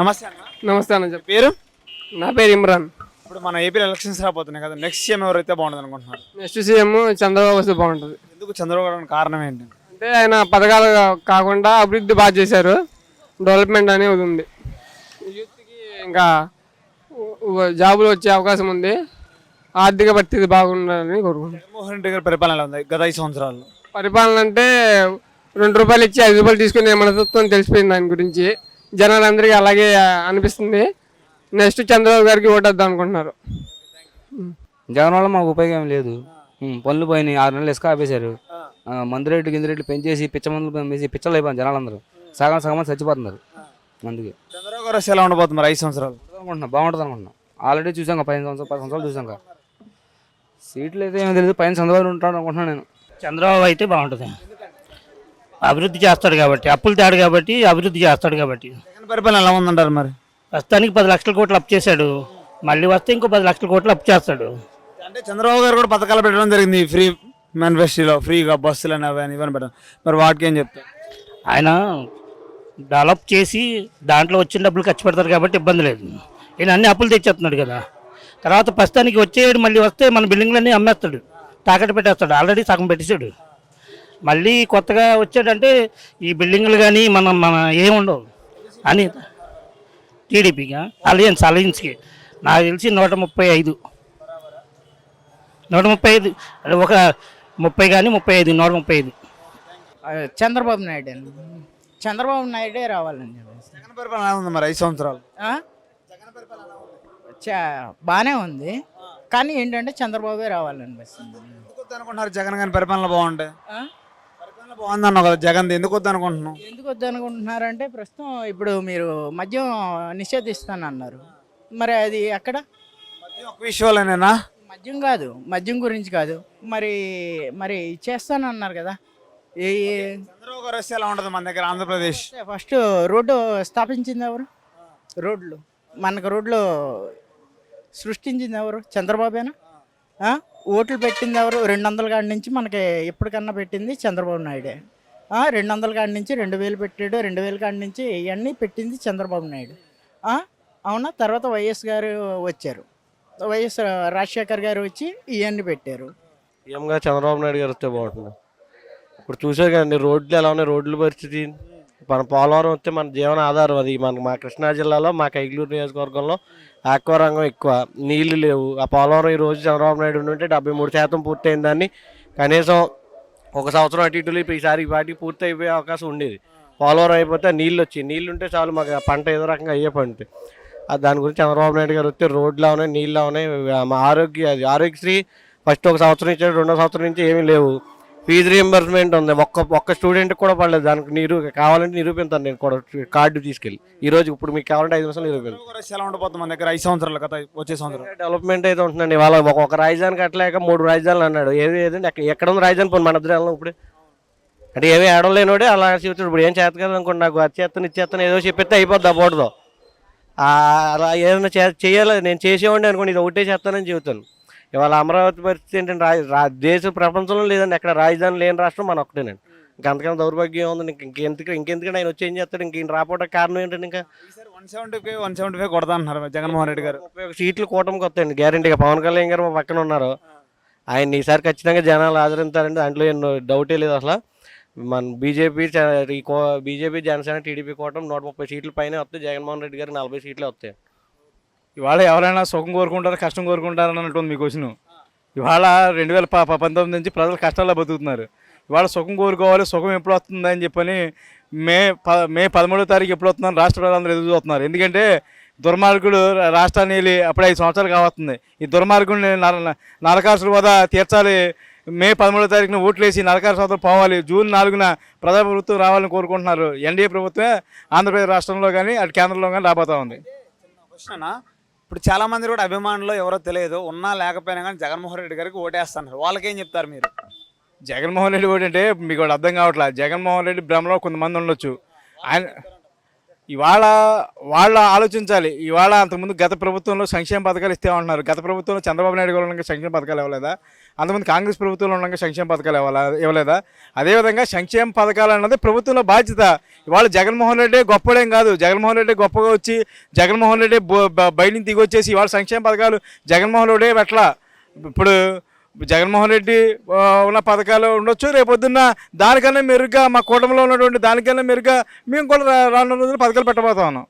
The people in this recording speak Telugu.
నమస్తే అన్న. నమస్తే అన్న చెప్పు. పేరు? నా పేరు ఇమ్రాన్. ఇప్పుడు మన ఏపీలో ఎలక్షన్స్ రాబోతున్నాయి కదా, నెక్స్ట్ సీఎం ఎవరైతే బాగుంటుంది అనుకుంటున్నారు? నెక్స్ట్ సీఎం చంద్రబాబు వస్తే బాగుంటుంది. ఎందుకు చంద్రబాబు గారు కారణం ఏంటి? అంటే ఆయన పథకాలు కాకుండా అభివృద్ధి బాగా చేశారు, డెవలప్మెంట్ అనేది ఉంది. యూత్కి ఇంకా జాబులు వచ్చే అవకాశం ఉంది, ఆర్థిక పరిస్థితి బాగుండాలని కోరుకుంటున్నాను. జగన్మోహన్ రెడ్డి గారి పరిపాలన ఎలా ఉంది గత 5 సంవత్సరాలు? పరిపాలన అంటే ₹2 ఇచ్చి ₹5 తీసుకునే మనస్తత్వం తెలిసిపోయింది. దాని గురించి జనాలందరికీ అలాగే అనిపిస్తుంది. నెక్స్ట్ చంద్రబాబు గారికి ఓటేద్దాం అనుకుంటున్నారు. జగన్ వల్ల మాకు ఉపయోగం లేదు. పనులు పోయినాయి, 6 నెలలు ఇసుక ఆపేశారు. మందు రేట్లు గింది రేట్లు పెంచేసి పిచ్చ మందులు వేసి పిచ్చలు అయిపోయింది జనాలందరూ. సగం మంది చచ్చిపోతున్నారు. అందుకే చంద్రబాబు గారు ఎలా ఉండబోతుంది మరి 5 సంవత్సరాలు? అనుకుంటున్నాం బాగుంటుంది అనుకుంటున్నాం. ఆల్రెడీ చూసాం 15 సంవత్సరాలు 10 సంవత్సరాలు చూసాం. సీట్లు అయితే ఏమో తెలియదు, పైన చంద్రబాబు ఉంటాడు అనుకుంటున్నాను నేను. చంద్రబాబు అయితే బాగుంటుంది, అభివృద్ధి చేస్తాడు కాబట్టి, అప్పులు తేడు కాబట్టి అభివృద్ధి చేస్తాడు కాబట్టి. జగన్ పరిపాలన ఎలా ఉందంటారు మరి? ప్రస్తుతానికి 10 లక్షల కోట్లు అప్పు చేశాడు, మళ్ళీ వస్తే ఇంకో 10 లక్షల కోట్లు అప్పు చేస్తాడు. అంటే చంద్రబాబు గారు కూడా పథకాలు పెట్టడం జరిగింది, ఫ్రీ మేనిఫెస్టోలో ఫ్రీగా బస్సులు అని అవన్నీ ఇవన్నీ పెట్టడం. మరి వాటికి ఏం చెప్తారు? ఆయన డెవలప్ చేసి దాంట్లో వచ్చిన డబ్బులు ఖర్చు పెడతారు కాబట్టి ఇబ్బంది లేదు. ఈయన అన్ని అప్పులు తెచ్చేస్తున్నాడు కదా. తర్వాత ప్రస్తుతానికి వచ్చేవాడు మళ్ళీ వస్తే మన బిల్డింగ్లన్నీ అమ్మేస్తాడు, తాకట్టు పెట్టేస్తాడు. ఆల్రెడీ సగం పెట్టేశాడు. మళ్ళీ కొత్తగా వచ్చాడంటే ఈ బిల్డింగ్లు కానీ మన ఏముండవు అని. టీడీపీగా అలయన్స్కి నాకు తెలిసి 135 అంటే ఒక 30 కానీ 35 135. చంద్రబాబు నాయుడు అండి. చంద్రబాబు నాయుడే రావాలండి. జగన్ పరిపాలన ఎలా ఉంది మరి 5 సంవత్సరాలు? బాగానే ఉంది, కానీ ఏంటంటే చంద్రబాబే రావాలండి బస్. ఎందుకు వద్దు అనుకుంటున్నారు జగన్ గారి పరిపాలన బాగుంటే? పరిపాలన బాగుంది అన్నావు కదా, జగన్ ఎందుకు వద్దు అనుకుంటున్నావు? ఎందుకు వద్దు అనుకుంటున్నారంటే ప్రస్తుతం ఇప్పుడు మీరు మద్యం నిషేధిస్తానన్నారు, మరి అది అక్కడ ఒక విషయంలోనేనా? మద్యం కాదు, మద్యం గురించి కాదు, మరి మరి చేస్తానన్నారు కదా. ఏ చంద్రబాబు గారు వస్తే ఎలా ఉంటుంది మన దగ్గర ఆంధ్రప్రదేశ్? ఫస్ట్ రోడ్డు స్థాపించింది ఎవరు? రోడ్లు మనకు రోడ్లు సృష్టించింది ఎవరు? చంద్రబాబేనా? ఓట్లు పెట్టింది ఎవరు? 200 కాడి నుంచి మనకి ఎప్పటికన్నా పెట్టింది చంద్రబాబు నాయుడే. 200 కాడి నుంచి 2000 పెట్టాడు, 2000 కాడి నుంచి ఇవన్నీ పెట్టింది చంద్రబాబు నాయుడు. అవునా? తర్వాత వైఎస్ గారు వచ్చారు, వైఎస్ రాజశేఖర్ గారు వచ్చి ఇవన్నీ పెట్టారు. సీఎంగా చంద్రబాబు నాయుడు గారు వస్తే బాగుంటుంది. ఇప్పుడు చూసారు కదండి రోడ్లు ఎలా ఉన్నాయి, రోడ్ల పరిస్థితి. మన పోలవరం వస్తే మన జీవన ఆధారం అది. మా కృష్ణా జిల్లాలో మా కైగ్లూరు నియోజకవర్గంలో ఆక్వా రంగం ఎక్కువ, నీళ్లు లేవు. ఆ పోలవరం ఈ రోజు చంద్రబాబు నాయుడు ఉంటే 73% పూర్తయిన దాన్ని కనీసం 1 సంవత్సరం అటు ఇటులు ఈసారి వాటికి పూర్తి అయిపోయే అవకాశం ఉండేది. పోలవరం అయిపోతే నీళ్ళు వచ్చి నీళ్ళు ఉంటే చాలు, మాకు పంట ఏదో రకంగా అయ్యే పంట. దాని గురించి చంద్రబాబు నాయుడు గారు వస్తే రోడ్లు ఉన్నాయి, నీళ్ళు ఉన్నాయి. మా ఆరోగ్యశ్రీ ఫస్ట్ 1 సంవత్సరం ఇచ్చాడు, 2వ సంవత్సరం నుంచి ఏమీ లేవు. ఫీజు రీఎంబర్స్మెంట్ ఉంది, ఒక్క స్టూడెంట్కి కూడా పడలేదు. దానికి కావాలంటే నిరూపిస్తాను నేను కూడా, కార్డు తీసుకెళ్ళి ఈరోజు. ఇప్పుడు మీకు కావాలంటే 5 నిమిషాలు నిరూపిస్తాను. ఎలా ఉండబోతుంది మన దగ్గర 5 సంవత్సరాలు కదా, వచ్చే సంవత్సరం? డెవలప్మెంట్ అయితే ఉంటుందండి. వాళ్ళ ఒక రాజధాని కట్టలేక 3 రాజధానులు అన్నాడు. ఏదండి ఎక్కడ ఉంది రాజధాని? పోనీ మన ఇద్దరు వెళ్ళాం ఇప్పుడు. అంటే ఏమీ ఆడడం లేనోడే అలా చెప్తాడు. ఇప్పుడు ఏం చేత కదా అనుకోండి, నాకు అది ఇచ్చేస్తాను ఏదో చెప్పిస్తే అయిపోద్ది ఆ బోర్డుతో. అలా ఏదైనా చేయాలి నేను చేసేవాడిని అనుకోండి, ఇది ఒకటే చేస్తానని చెబుతాను. ఇవాళ అమరావతి పరిస్థితి ఏంటంటే దేశ ప్రపంచంలో లేదండి, ఎక్కడ రాజధాని లేని రాష్ట్రం మన ఒక్కటేనండి. ఇంకంతకన్నా దౌర్భాగ్యం ఉంది. ఇంకెందుకంటే ఆయన వచ్చి ఏం చేస్తాడు? ఇంక రాపోవడానికి కారణం ఏంటంటే ఇంకా 175 కొడతా అంటున్నారు జగన్మోహన్ రెడ్డి గారు. 31 సీట్లు కూటమికి వస్తాయండి గ్యారెంటీగా. పవన్ కళ్యాణ్ గారు మా పక్కన ఉన్నారు, ఆయన ఈసారి ఖచ్చితంగా జనాలు ఆదరిస్తారండి, దాంట్లో డౌటే లేదు అసలు. మన బీజేపీ జనసేన టీడీపీ కూటమి 130 సీట్ల పైన వస్తాయి. జగన్మోహన్ రెడ్డి గారికి 40 సీట్లే వస్తాయి. ఇవాళ ఎవరైనా సుఖం కోరుకుంటారు, కష్టం కోరుకుంటారు అన్నట్టుంది మీ క్వశ్చన్. ఇవాళ 2019 నుంచి ప్రజలు కష్టాల్లో బతుకుతున్నారు. ఇవాళ సుఖం కోరుకోవాలి, సుఖం ఎప్పుడు వస్తుందని చెప్పని మే 13వ తారీఖు ఎప్పుడు వస్తుందని రాష్ట్ర ప్రజలందరూ ఎదురు చూస్తున్నారు. ఎందుకంటే దుర్మార్గుడు రాష్ట్రాన్ని వెళ్ళి అప్పుడే 5 సంవత్సరాలు కావస్తుంది. ఈ దుర్మార్గుడిని నరకాసుల వద్ద తీర్చాలి. మే 13వ తారీఖున ఓట్లేసి నరకాసుల పోవాలి. జూన్ 4న ప్రజాప్రభుత్వం రావాలని కోరుకుంటున్నారు. ఎన్డీఏ ప్రభుత్వమే ఆంధ్రప్రదేశ్ రాష్ట్రంలో కానీ అటు కేంద్రంలో కానీ రాబోతూ ఉంది. ఇప్పుడు చాలా మంది కూడా అభిమానులు ఎవరో తెలియదు, ఉన్నా లేకపోయినా కానీ జగన్మోహన్ రెడ్డి గారికి ఓటేస్తున్నారు. వాళ్ళకేం చెప్తారు మీరు? జగన్మోహన్ రెడ్డి ఓటు అంటే మీకు కూడా అర్థం కావట్లేదు. జగన్మోహన్ రెడ్డి భ్రమలో కొంతమంది ఉండొచ్చు. ఆయన ఇవాళ వాళ్ళు ఆలోచించాలి. ఇవాళ అంతకుముందు గత ప్రభుత్వంలో సంక్షేమ పథకాలు ఇస్తే ఉంటున్నారు. గత ప్రభుత్వంలో చంద్రబాబు నాయుడు గారు సంక్షేమ పథకాలు ఇవ్వలేదా? అంతమంది కాంగ్రెస్ ప్రభుత్వంలో ఉండగా సంక్షేమ పథకాలు ఇవ్వలేదా? అదేవిధంగా సంక్షేమ పథకాలు అన్నది ప్రభుత్వంలో బాధ్యత. ఇవాళ జగన్మోహన్ రెడ్డి గొప్పడేం కాదు. జగన్మోహన్ రెడ్డి గొప్పగా వచ్చి జగన్మోహన్ రెడ్డి బయటిని దిగొచ్చేసి ఇవాళ సంక్షేమ పథకాలు జగన్మోహన్ రెడ్డి ఎట్లా ఇప్పుడు జగన్మోహన్ రెడ్డి ఉన్న పథకాలు ఉండొచ్చు, రేపొద్దున్న దానికన్నా మెరుగ్గా మా కూటమిలో ఉన్నటువంటి దానికన్నా మెరుగ్గా మేము కూడా రానున్న రోజుల్లో పథకాలు పెట్టబోతా ఉన్నాం.